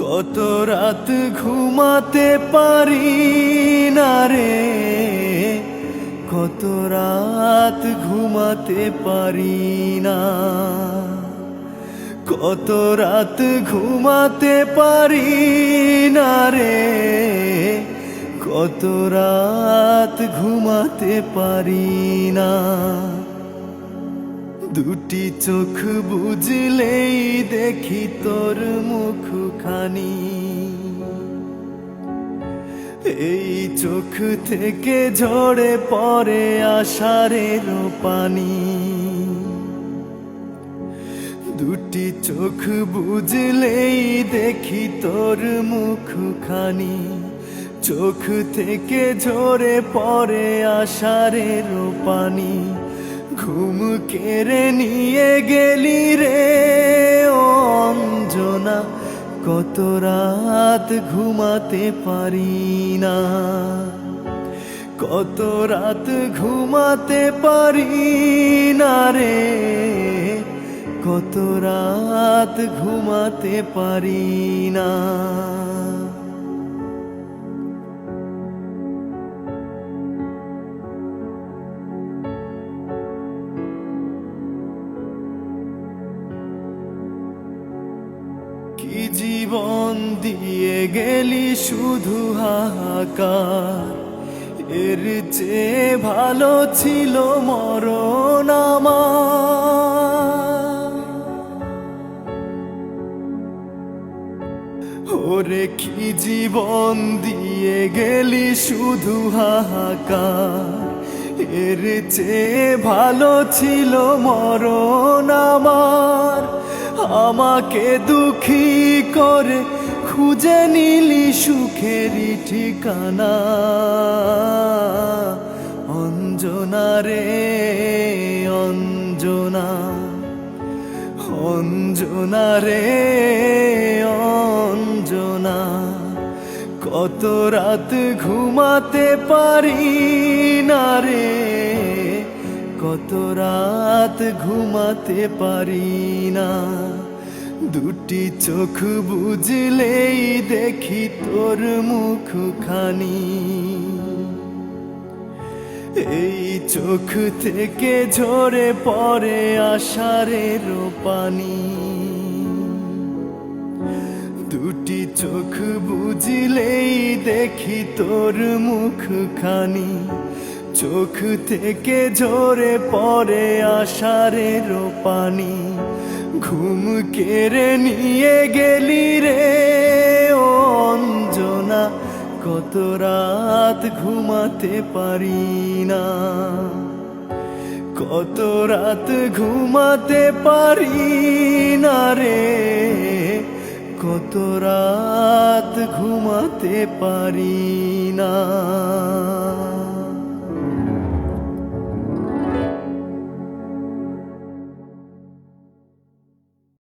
কত রাত ঘুমাতে পারি না রে, কত রাত ঘুমাতে পারি না, কত রাত ঘুমাতে পারি না রে, কত রাত ঘুমাতে পারি না। দুটি চোখ বুঝলেই দেখি তোর মুখখানি, এই চোখ থেকে ঝরে পড়ে আষাঢ়ের পানি। দুটি চোখ বুঝলেই দেখি তোর মুখখানি, চোখ থেকে ঝরে পড়ে আষাঢ়ের পানি। ঘুম কেড়ে নিয়ে গেলি রে ও অঞ্জনা, কত রাত ঘুমাতে পারি না, কত রাত ঘুমাতে পারি না রে, কত রাত ঘুমাতে পারি না। কি জীবন দিয়ে গেলি শুধু হাহাকার, এর চেয়ে ভালো ছিল মরণ আমার। ওরে কি জীবন দিয়ে গেলি শুধু হাহাকার, এর চেয়ে ভালো ছিল মরণ আমার। আমাকে দুঃখী করে খুঁজে নিলি সুখেরই ঠিকানা, অঞ্জনা রে অঞ্জনা, অঞ্জনা রে অঞ্জনা। কত রাত ঘুমাতে পারি না রে, কত রাত ঘুমাতে পারি না। দুটি চোখ বুঝলেই দেখি তোর মুখখানি, এই চোখ থেকে ঝরে পড়ে আষাঢ়ের পানি। দুটি চোখ বুঝলেই দেখি তোর মুখখানি, চোখ থেকে ঝরে পড়ে আষাঢ়ের পানি। ঘুম কেড়ে নিয়ে গেলি রে ও অঞ্জনা, কত রাত ঘুমাতে পারি না, কত রাত ঘুমাতে পারি না রে, কত রাত ঘুমাতে পারি না।